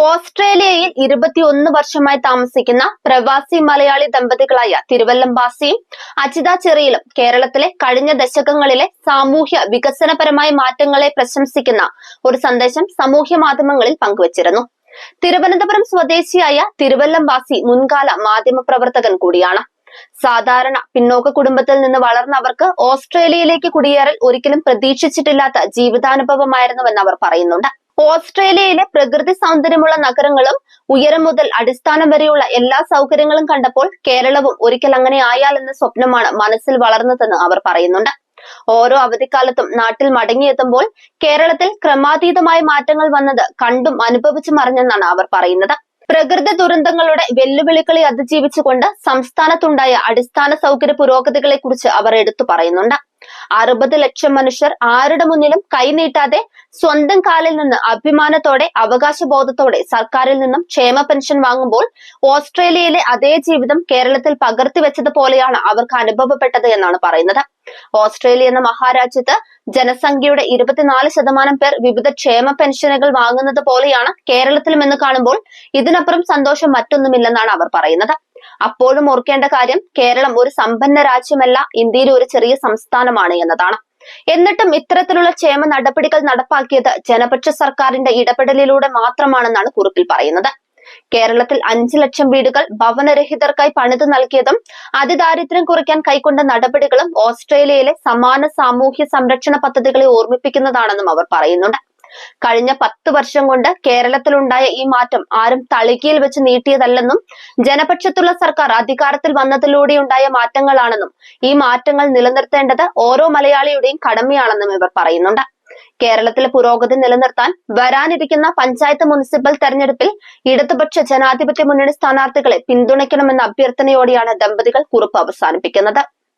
ഓസ്ട്രേലിയയിൽ 21 വർഷമായി താമസിക്കുന്ന പ്രവാസി മലയാളി ദമ്പതികളായ തിരുവല്ലം ബാസിയും അജിത ചെറിയിലും കേരളത്തിലെ കഴിഞ്ഞ ദശകങ്ങളിലെ സാമൂഹ്യ വികസനപരമായ മാറ്റങ്ങളെ പ്രശംസിക്കുന്ന ഒരു സന്ദേശം സാമൂഹ്യ മാധ്യമങ്ങളിൽ പങ്കുവച്ചിരുന്നു. തിരുവനന്തപുരം സ്വദേശിയായ തിരുവല്ലം ബാസി മുൻകാല മാധ്യമപ്രവർത്തകൻ കൂടിയാണ്. സാധാരണ പിന്നോക്ക കുടുംബത്തിൽ നിന്ന് വളർന്ന അവർക്ക് ഓസ്ട്രേലിയയിലേക്ക് കുടിയേറൽ ഒരിക്കലും പ്രതീക്ഷിച്ചിട്ടില്ലാത്ത ജീവിതാനുഭവമായിരുന്നുവെന്ന് അവർ പറയുന്നുണ്ട്. ഓസ്ട്രേലിയയിലെ പ്രകൃതി സൗന്ദര്യമുള്ള നഗരങ്ങളും ഉയരം മുതൽ അടിസ്ഥാനം വരെയുള്ള എല്ലാ സൗകര്യങ്ങളും കണ്ടപ്പോൾ കേരളവും ഒരിക്കൽ അങ്ങനെ ആയാലെന്ന സ്വപ്നമാണ് മനസ്സിൽ വളർന്നതെന്ന് അവർ പറയുന്നുണ്ട്. ഓരോ അവധിക്കാലത്തും നാട്ടിൽ മടങ്ങിയെത്തുമ്പോൾ കേരളത്തിൽ ക്രമാതീതമായ മാറ്റങ്ങൾ വന്നത് കണ്ടും അനുഭവിച്ചും അറിഞ്ഞെന്നാണ് അവർ പറയുന്നത്. പ്രകൃതി ദുരന്തങ്ങളുടെ വെല്ലുവിളികളെ അതിജീവിച്ചുകൊണ്ട് സംസ്ഥാനത്തുണ്ടായ അടിസ്ഥാന സൗകര്യ പുരോഗതികളെ കുറിച്ച് അവർ എടുത്തു പറയുന്നുണ്ട്. 60 ലക്ഷം മനുഷ്യർ ആരുടെ മുന്നിലും കൈനീട്ടാതെ സ്വന്തം കാലിൽ നിന്ന് അഭിമാനത്തോടെ അവകാശബോധത്തോടെ സർക്കാരിൽ നിന്നും ക്ഷേമ പെൻഷൻ വാങ്ങുമ്പോൾ ഓസ്ട്രേലിയയിലെ അതേ ജീവിതം കേരളത്തിൽ പകർത്തിവെച്ചതുപോലെയാണ് അവർക്ക് അനുഭവപ്പെട്ടത് എന്നാണ് പറയുന്നത്. ഓസ്ട്രേലിയ എന്ന മഹാരാജ്യത്ത് ജനസംഖ്യയുടെ 24% പേർ വിവിധ ക്ഷേമ പെൻഷനുകൾ വാങ്ങുന്നത് പോലെയാണ് കേരളത്തിലും എന്ന് കാണുമ്പോൾ ഇതിനപ്പുറം സന്തോഷം മറ്റൊന്നുമില്ലെന്നാണ് അവർ പറയുന്നത്. അപ്പോഴും ഓർക്കേണ്ട കാര്യം കേരളം ഒരു സമ്പന്ന രാജ്യമല്ല, ഇന്ത്യയിലെ ഒരു ചെറിയ സംസ്ഥാനമാണ് എന്നതാണ്. എന്നിട്ടും ഇത്തരത്തിലുള്ള ക്ഷേമ നടപടികൾ നടപ്പാക്കിയത് ജനപക്ഷ സർക്കാരിന്റെ ഇടപെടലിലൂടെ മാത്രമാണെന്നാണ് കുറിപ്പിൽ പറയുന്നത്. കേരളത്തിൽ 5 ലക്ഷം വീടുകൾ ഭവനരഹിതർക്കായി പണിതു നൽകിയതും അതിദാരിദ്ര്യം കുറയ്ക്കാൻ കൈക്കൊണ്ട നടപടികളും ഓസ്ട്രേലിയയിലെ സമാന സാമൂഹ്യ സംരക്ഷണ പദ്ധതികളെ ഓർമ്മിപ്പിക്കുന്നതാണെന്നും അവർ പറയുന്നുണ്ട്. കഴിഞ്ഞ 10 വർഷം കൊണ്ട് കേരളത്തിലുണ്ടായ ഈ മാറ്റം ആരും തളികയിൽ വെച്ച് നീട്ടിയതല്ലെന്നും ജനപക്ഷത്തുള്ള സർക്കാർ അധികാരത്തിൽ വന്നതിലൂടെയുണ്ടായ മാറ്റങ്ങളാണെന്നും ഈ മാറ്റങ്ങൾ നിലനിർത്തേണ്ടത് ഓരോ മലയാളിയുടെയും കടമയാണെന്നും ഇവർ പറയുന്നുണ്ട്. കേരളത്തിലെ പുരോഗതി നിലനിർത്താൻ വരാനിരിക്കുന്ന പഞ്ചായത്ത് മുനിസിപ്പൽ തെരഞ്ഞെടുപ്പിൽ ഇടതുപക്ഷ ജനാധിപത്യ മുന്നണി സ്ഥാനാർത്ഥികളെ പിന്തുണയ്ക്കണമെന്ന അഭ്യർത്ഥനയോടെയാണ് ദമ്പതികൾ കുറിപ്പ് അവസാനിപ്പിക്കുന്നത്.